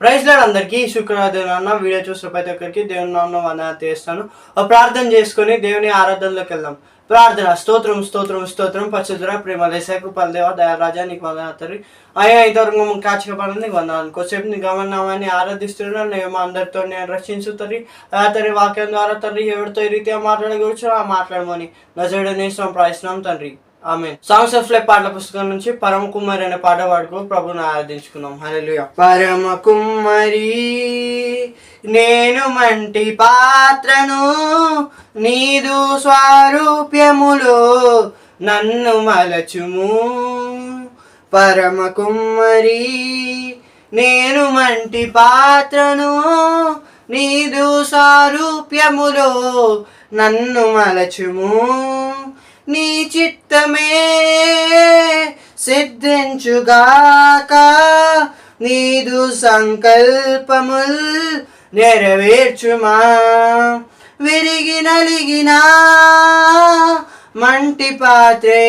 Praise lord అందరికీ శుక్రవారం video చూసిన ప్రతి ఒక్కరికి దేవుని నామమున వందనాలు చేస్తాను. ప్రార్థన చేసుకొని దేవుని ఆరాధనలోకి వెళ్దాం. ప్రార్థన. స్తోత్రం స్తోత్రం స్తోత్రం పరిశుద్ధుడా ప్రేమ కృపల దేవ దయారాజా నీకు వందనాలు తండ్రి. అయ్యా ఇంతవరకు కాచకపడని నీకు వందనాలు. కొద్దిసేపు నీ గమనామాన్ని ఆరాధిస్తున్నాను. నేను అందరితో నేను రక్షించు తండ్రి. తండ్రి వాక్యం ద్వారా తండ్రి ఎవరితో ఈ రీతిగా మాట్లాడగలుగుచో మాట్లాడమని నజరుడనేసం ప్రార్థిస్తున్నాం తండ్రి. ఆమె సాంగ్స్ ఆఫ్ లైఫ్ పాటల పుస్తకం నుంచి పరమ కుమారి అనే పాట పాడుకో ప్రభుని ఆరాధించుకున్నాం. హల్లెలూయా. పరమ కుమారి నేను మంటి పాత్రను, నీదు స్వరూప్యములో నన్ను మలచుము. పరమ కుమారి నేను మంటి పాత్రను, నీదు స్వరూప్యములో నన్ను మలచుము. నీ చిత్తమే సిద్ధించుగాక, నీదు సంకల్పముల్ నెరవేర్చుమా. విరిగి నలిగిన మంటి పాత్రే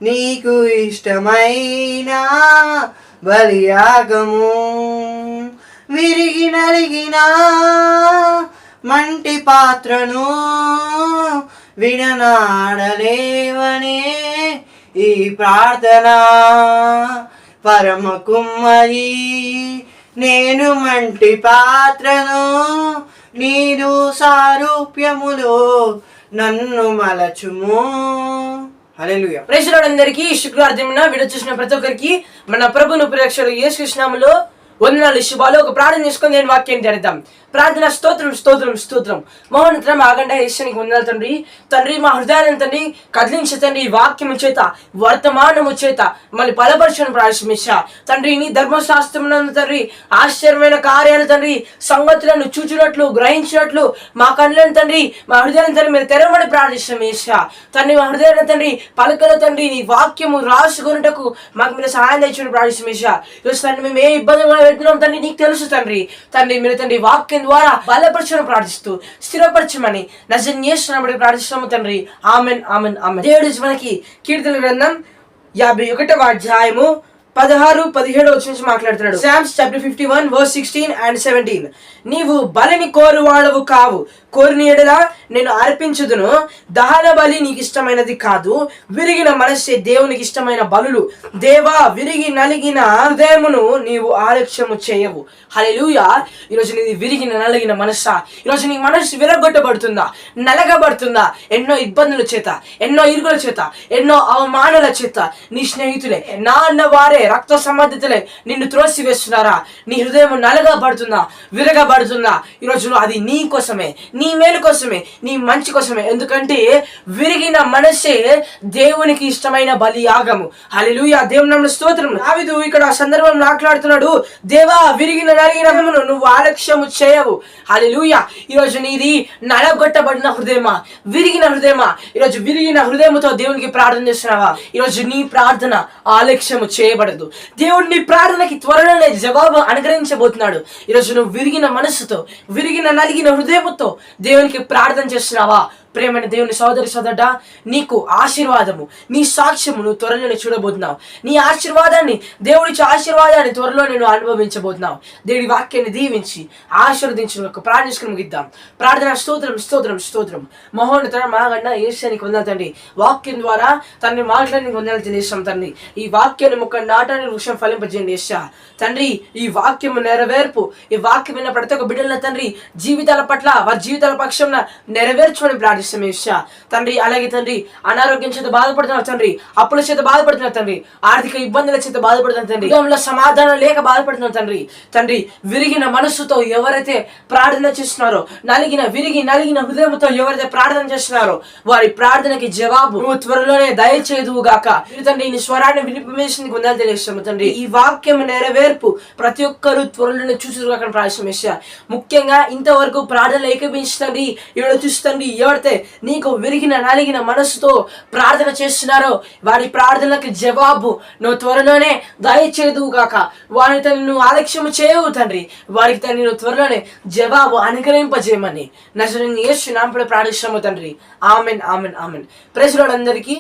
నీకు ఇష్టమైన బలియాగము. విరిగి నలిగిన మంటి పాత్రను విడనాడలేవనే ఈ ప్రార్థన. పరమ కుమ్మరి నేను మంటి పాత్రను, నీదు సారూప్యములో నన్ను మలచుము. హల్లెలూయా. ప్రైజ్ లార్డ్ అందరికీ శుక్రవారం వీడియో చూసిన ప్రతి ఒక్కరికి మన ప్రభును ప్రేక్షకులు యేసు నామములో వందనాలు శుభాలు. ఒక ప్రార్థన చేసుకొని నేను వాక్యం చేద్దాం. ప్రార్థన. స్తోత్రం స్తోత్రం స్తోత్రం మహోన్నతం ఆగండ యేసునికి వందనాలు తండ్రి. తండ్రి మా హృదయాలను తండ్రి కదిలించే తండ్రి వాక్యము చేత వర్తమానము చేత మళ్ళీ బలపరచని ప్రారంభించా తండ్రి. నీ ధర్మశాస్త్రమునందు తండ్రి ఆశ్చర్యమైన కార్యాలు తండ్రి సంగతులను చూచినట్లు గ్రహించినట్లు మా కళ్ళను తండ్రి మా హృదయాలను తండ్రి మీరు తెరవమని ప్రార్థించా తండ్రి. మా హృదయాన్ని తండ్రి పలకల తండ్రి నీ వాక్యము రాసుకున్నటకు మాకు మీరు సహాయం తెచ్చుకుని ప్రార్థించా. ఈరోజు తండ్రి మేము ఏ ఇబ్బంది పెడుతున్నాం తండ్రి నీకు తెలుసు తండ్రి. తండ్రి మీరు తండ్రి వాక్యం ద్వారా బలపరచడం ప్రార్థిస్తూ స్థిరపరచమని నజరేయుని యేసు నామములో ప్రార్థిస్తున్నాము తండ్రి. Amen amen amen. దేవుడు మనకి కీర్తన గ్రంథం 51వ అధ్యాయము 16-17 నుంచి మాట్లాడుతున్నాడు. Psalms chapter 51 verse 16 and 17. నీవు బలిని కోరువాడవు కావు, కోరిన ఎడల నేను అర్పించుదును. దహన బలి నీకు ఇష్టమైనది కాదు, విరిగిన మనస్సే దేవునికి ఇష్టమైన బలులు. దేవా విరిగి నలిగిన హృదయమును నీవు ఆలక్ష్యము చేయవు. హల్లెలూయా. ఈరోజు నీది విరిగిన నలిగిన మనస్సా? ఈరోజు నీ మనస్సు విరగొట్టబడుతుందా, నలగబడుతుందా? ఎన్నో ఇబ్బందుల చేత, ఎన్నో ఇరుగుల చేత, ఎన్నో అవమానాల చేత నీ స్నేహితులే నా అన్న వారే రక్త సంబంధితులే నిన్ను త్రోసి వేస్తున్నారా? నీ హృదయం నలగబడుతుందా, విరగబడుతుందా? ఈరోజు అది నీ కోసమే, నీ మేలు కోసమే, నీ మంచి కోసమే. ఎందుకంటే విరిగిన మనసే దేవునికి ఇష్టమైన బలి యాగము. హల్లెలూయా. దేవుని నామమున స్తోత్రం. దావీదు ఇక్కడ సందర్భం మాట్లాడుతున్నాడు. దేవా విరిగిన నలిగిన నువ్వు ఆలక్ష్యము చేయవు. హల్లెలూయా. ఈరోజు నీది నలగొట్టబడిన హృదయమా, విరిగిన హృదయమా? ఈరోజు విరిగిన హృదయముతో దేవునికి ప్రార్థన చేస్తున్నావా? ఈరోజు నీ ప్రార్థన ఆలక్ష్యము చేయబడదు. దేవుడు నీ ప్రార్థనకి త్వరలోనే జవాబు అనుగ్రహించబోతున్నాడు. ఈరోజు నువ్వు విరిగిన మనస్సుతో, విరిగిన నలిగిన హృదయముతో దేవునికి ప్రార్థన చేస్తున్నావా? ప్రేమైన దేవుని సోదరి సోదరుడ, నీకు ఆశీర్వాదము, నీ సాక్ష్యము నువ్వు త్వరలో చూడబోతున్నావు. నీ ఆశీర్వాదాన్ని, దేవుడిచ్చే ఆశీర్వాదాన్ని త్వరలో నేను అనుభవించబోతున్నావు. దేవుడి వాక్యాన్ని దీవించి ఆశీర్వదించిన ఒక ప్రార్థించుకుని ముగిద్దాం. ప్రార్థన. స్తోత్రం స్తోత్రం స్తోత్రం మహోన్నత మాగండ యేసునికి వందనాలు తండ్రి. వాక్యం ద్వారా తండ్రి మాట్లాడి వందనాలు తెలియజేస్తాం తండ్రి. ఈ వాక్యాన్ని మొక్క నాటాన్ని వృక్షం ఫలింపజేయండి యేసయ్యా. తండ్రి ఈ వాక్యము నెరవేర్పు, ఈ వాక్యం విన్న ప్రతి ఒక్క బిడ్డల తండ్రి జీవితాల పట్ల, వారి జీవితాల పక్షం నెరవేర్చుకొని ప్రార్థిస్తాం తండ్రి. అలాగే తండ్రి అనారోగ్యం చేత బాధపడుతున్నారు తండ్రి, అప్పుల చేత బాధపడుతున్నారు తండ్రి, ఆర్థిక ఇబ్బందుల చేత బాధపడుతున్నారు తండ్రి, కుటుంబంలో సమాధానం లేక బాధపడుతున్నారు తండ్రి. తండ్రి విరిగిన మనస్సుతో ఎవరైతే ప్రార్థన చేస్తున్నారో, విరిగి నలిగిన హృదయంతో ఎవరైతే ప్రార్థన చేస్తున్నారో వారి ప్రార్థనకి జవాబు నువ్వు త్వరలోనే దయచేదువు గాక. తండ్రి నీ స్వరాన్ని వినిపించి పొందాలని తెలియజేస్తాము తండ్రి. ఈ వాక్యం నెరవేర్పు ప్రతి ఒక్కరు త్వరలోనే చూసుగాక ప్రార్థన. ముఖ్యంగా ఇంతవరకు ప్రార్థన ఏకీభించండి. ఎవరు చూస్తండి, ఎవరైతే నీకు విరిగిన నలిగిన మనస్సుతో ప్రార్థన చేస్తున్నారో వారి ప్రార్థనలకు జవాబు నువ్వు త్వరలోనే దయచేదువు గాక. వారి తల్లి నువ్వు ఆలక్ష్యము చేయవు తండ్రి. వారికి తల్లి నువ్వు త్వరలోనే జవాబు అనుగ్రహింపజేయమని నజరేయుని యేసు నామములో ప్రార్థిస్తున్నాము తండ్రి. Amen amen amen. Praise lord అందరికీ.